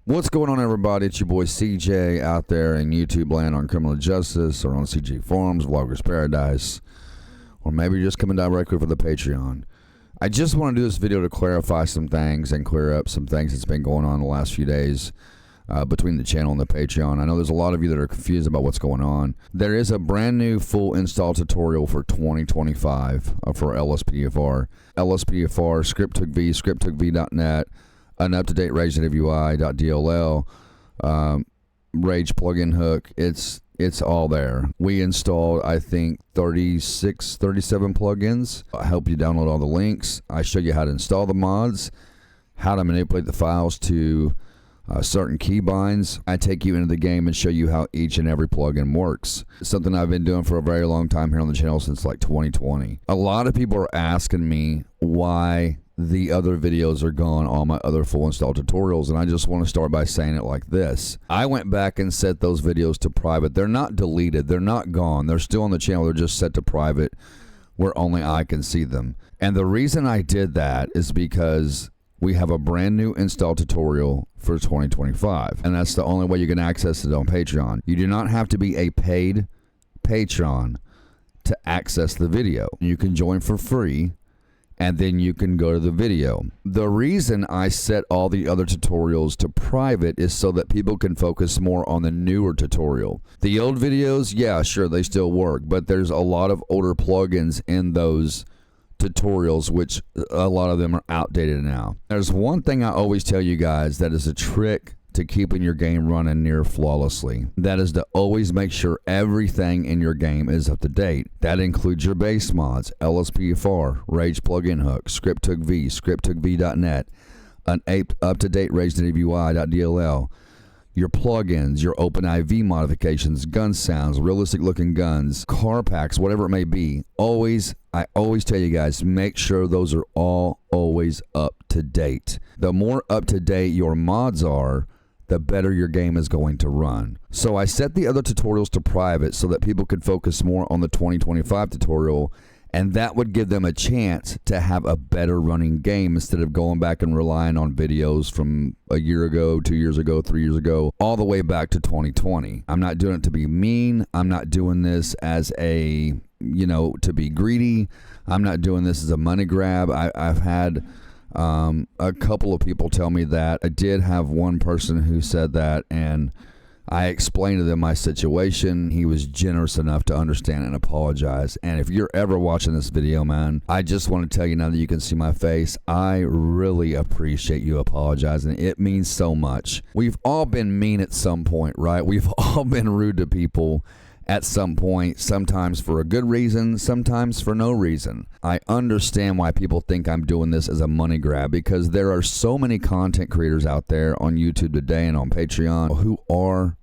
What's going on, everybody? It's your boy CJ out there in YouTube land on Criminal Justice or on CJ Forums, Vloggers Paradise, or maybe you're just coming directly for the Patreon. I just want to do this video to clarify some things and clear up some things that's been going on the last few days between the channel and the Patreon. I know there's a lot of you that are confused about what's going on. There is a brand new full install tutorial for 2025 for LSPDFR. LSPDFR, ScriptTookV, ScriptTookV.net, an up-to-date Rage Native UI.dll, Rage plugin hook. It's all there. We installed, I think, 37 plugins. I help you download all the links. I show you how to install the mods, how to manipulate the files to certain keybinds. I take you into the game and show you how each and every plugin works. It's something I've been doing for a very long time here on the channel since like 2020. A lot of people are asking me why the other videos are gone, all my other full install tutorials, and I just want to start by saying it like this. I went back and set those videos to private. They're not deleted, they're not gone, they're still on the channel, they're just set to private where only I can see them. And the reason I did that is because we have a brand new install tutorial for 2025, and that's the only way you can access it on Patreon. You do not have to be a paid patron to access the video. You can join for free, and then you can go to the video. The reason I set all the other tutorials to private is so that people can focus more on the newer tutorial. The old videos, yeah, sure, they still work, but there's a lot of older plugins in those tutorials, which a lot of them are outdated now. There's one thing I always tell you guys that is a trick to keeping your game running near flawlessly. That is to always make sure everything in your game is up to date. That includes your base mods, LSPDFR, Rage plugin hook, ScriptTookV, ScriptTookV.net, an up-to-date Rage Native UI.dll, your plugins, your OpenIV modifications, gun sounds, realistic looking guns, car packs, whatever it may be. I always tell you guys, make sure those are all always up to date. The more up to date your mods are, the better your game is going to run. So I set the other tutorials to private so that people could focus more on the 2025 tutorial, and that would give them a chance to have a better running game instead of going back and relying on videos from a year ago, 2 years ago, 3 years ago, all the way back to 2020. I'm not doing it to be mean. I'm not doing this as a, to be greedy. I'm not doing this as a money grab. I've had a couple of people tell me that. I did have one person who said that, and I explained to them my situation. He was generous enough to understand and apologize. And if you're ever watching this video, man, I just want to tell you now that you can see my face, I really appreciate you apologizing. It means so much. We've all been mean at some point, right? We've all been rude to people at some point, sometimes for a good reason, sometimes for no reason. I understand why people think I'm doing this as a money grab, because there are so many content creators out there on YouTube today and on Patreon who are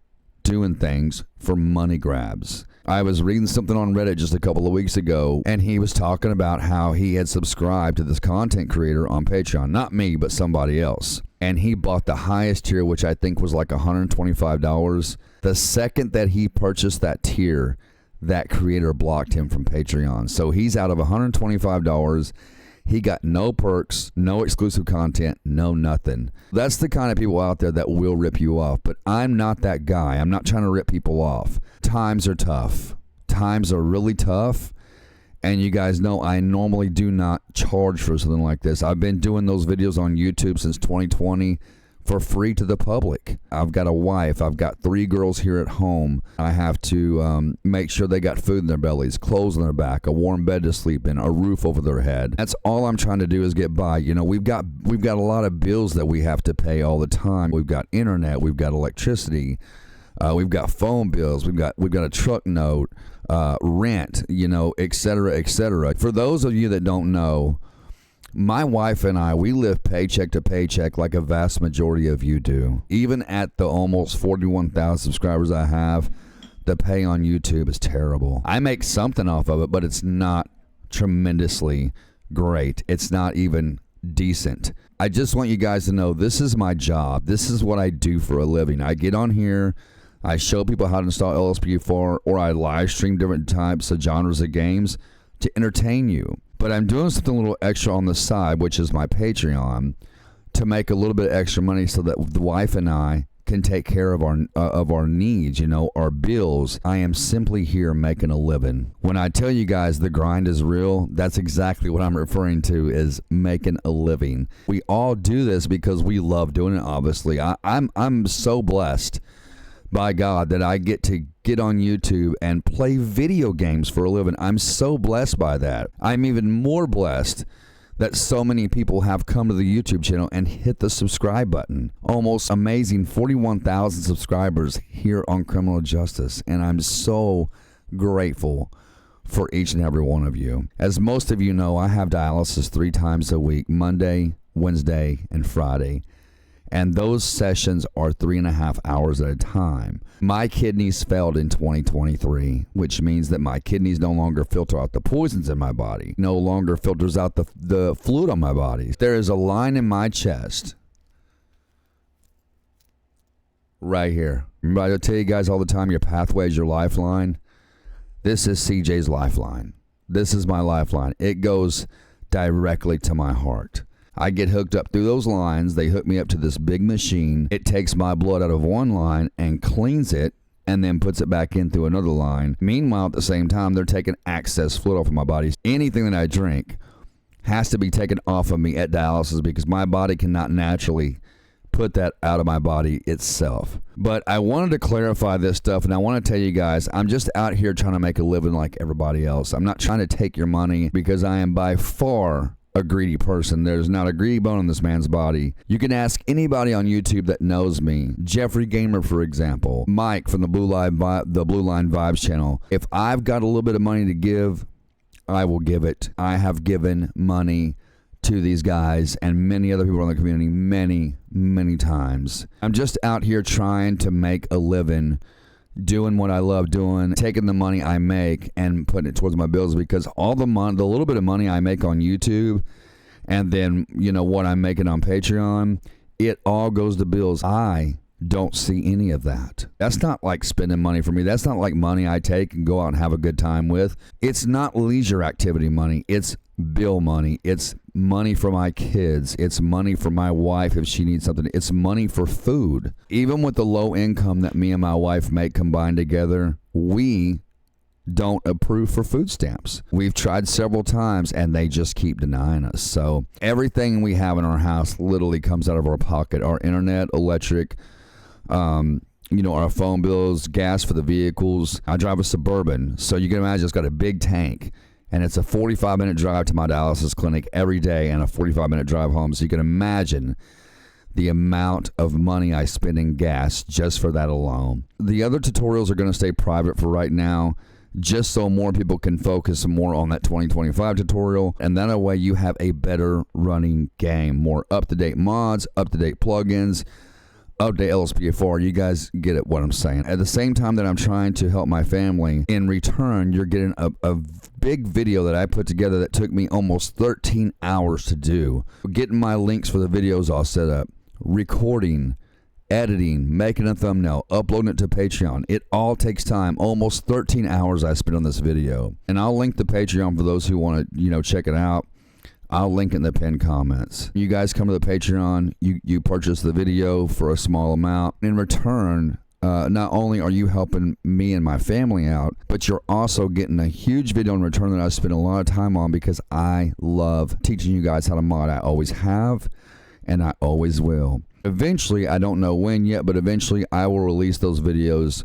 doing things for money grabs. I was reading something on Reddit just a couple of weeks ago, and he was talking about how he had subscribed to this content creator on Patreon. Not me, but somebody else. And he bought the highest tier, which I think was like $125. The second that he purchased that tier, that creator blocked him from Patreon. So he's out of $125. He got no perks, no exclusive content, no nothing. That's the kind of people out there that will rip you off. But I'm not that guy. I'm not trying to rip people off. Times are tough. Times are really tough. And you guys know I normally do not charge for something like this. I've been doing those videos on YouTube since 2020 for free to the public. I've got a wife. I've got 3 girls here at home. I have to make sure they got food in their bellies, clothes on their back, a warm bed to sleep in, a roof over their head. That's all I'm trying to do is get by. We've got a lot of bills that we have to pay all the time. We've got internet. We've got electricity. We've got phone bills. We've got a truck note, rent, et cetera, et cetera. For those of you that don't know, my wife and I, we live paycheck to paycheck like a vast majority of you do. Even at the almost 41,000 subscribers I have, the pay on YouTube is terrible. I make something off of it, but it's not tremendously great. It's not even decent. I just want you guys to know this is my job. This is what I do for a living. I get on here, I show people how to install LSPDFR, or I live stream different types of genres of games to entertain you. But I'm doing something a little extra on the side, which is my Patreon, to to make a little bit extra money so that the wife and I can take care of our needs, our bills. I am simply here making a living. When I tell you guys the grind is real, that's exactly what I'm referring to, is making a living. We all do this because we love doing it, obviously. I'm so blessed by God that I get to get on YouTube and play video games for a living. I'm so blessed by that. I'm even more blessed that so many people have come to the YouTube channel and hit the subscribe button. Almost amazing 41,000 subscribers here on Criminal Justice, and I'm so grateful for each and every one of you. As most of you know, I have dialysis 3 times a week, Monday, Wednesday, and Friday. And those sessions are 3.5 hours at a time. My kidneys failed in 2023, which means that my kidneys no longer filter out the poisons in my body, no longer filters out the fluid on my body. There is a line in my chest right here. Remember, I tell you guys all the time, your pathway is your lifeline. This is CJ's lifeline. This is my lifeline. It goes directly to my heart. I get hooked up through those lines. They hook me up to this big machine. It takes my blood out of one line and cleans it and then puts it back in through another line. Meanwhile, at the same time, they're taking excess fluid off of my body. Anything that I drink has to be taken off of me at dialysis because my body cannot naturally put that out of my body itself. But I wanted to clarify this stuff, and I want to tell you guys, I'm just out here trying to make a living like everybody else. I'm not trying to take your money because I am by far a greedy person. There's not a greedy bone in this man's body. You can ask anybody on YouTube that knows me. Jeffrey Gamer, for example. Mike from the Blue Line Vibes channel. If I've got a little bit of money to give, I will give it. I have given money to these guys and many other people in the community many times. I'm just out here trying to make a living, doing what I love doing, taking the money I make and putting it towards my bills, because all the little bit of money I make on YouTube and then, what I'm making on Patreon, it all goes to bills. I don't see any of that. That's not like spending money for me. That's not like money I take and go out and have a good time with. It's not leisure activity money. It's bill money. It's money for my kids. It's money for my wife if she needs something. It's money for food. Even with the low income that me and my wife make combined together, we don't approve for food stamps. We've tried several times and they just keep denying us. So everything we have in our house literally comes out of our pocket. Our internet, electric, our phone bills, gas for the vehicles. I drive a Suburban, so you can imagine it's got a big tank. And it's a 45-minute drive to my dialysis clinic every day and a 45-minute drive home. So you can imagine the amount of money I spend in gas just for that alone. The other tutorials are going to stay private for right now, just so more people can focus more on that 2025 tutorial. And that way you have a better running game, more up-to-date mods, up-to-date plugins, update LSPDFR. You guys get it what I'm saying. At the same time that I'm trying to help my family, in return, you're getting a big video that I put together that took me almost 13 hours to do. Getting my links for the videos all set up, recording, editing, making a thumbnail, uploading it to Patreon. It all takes time. Almost 13 hours I spent on this video. And I'll link the Patreon for those who want to, check it out. I'll link in the pinned comments. You guys come to the Patreon, you purchase the video for a small amount. In return, not only are you helping me and my family out, but you're also getting a huge video in return that I spend a lot of time on because I love teaching you guys how to mod. I always have, and I always will. Eventually, I don't know when yet, but eventually I will release those videos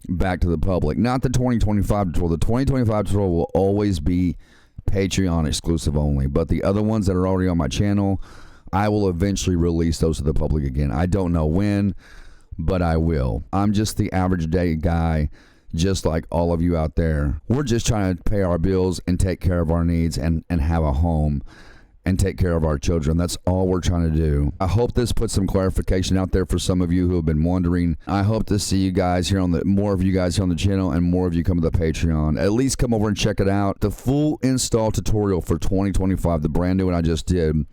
back to the public. Not the 2025 tutorial. The 2025 tutorial will always be Patreon exclusive only, but the other ones that are already on my channel, I will eventually release those to the public again. I don't know when, but I will. I'm just the average day guy, just like all of you out there. We're just trying to pay our bills and take care of our needs and have a home and take care of our children. That's all we're trying to do. I hope this puts some clarification out there for some of you who have been wondering. I hope to see you guys here on more of you guys here on the channel and more of you come to the Patreon. At least come over and check it out. The full install tutorial for 2025, the brand new one I just did,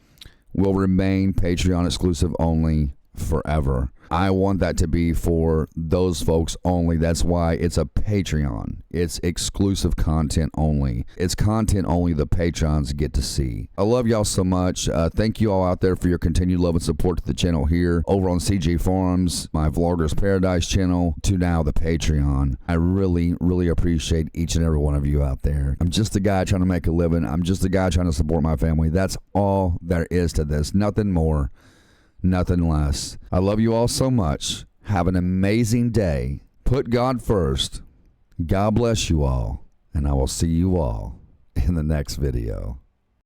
will remain Patreon exclusive only forever. I want that to be for those folks only. That's why it's a Patreon. It's exclusive content only. It's content only the Patrons get to see. I love y'all so much. Thank you all out there for your continued love and support to the channel here, over on CG Forums, my Vlogger's Paradise channel, to now the Patreon. I really, really appreciate each and every one of you out there. I'm just a guy trying to make a living. I'm just a guy trying to support my family. That's all there is to this. Nothing more. Nothing less. I love you all so much. Have an amazing day. Put God first. God bless you all. And I will see you all in the next video.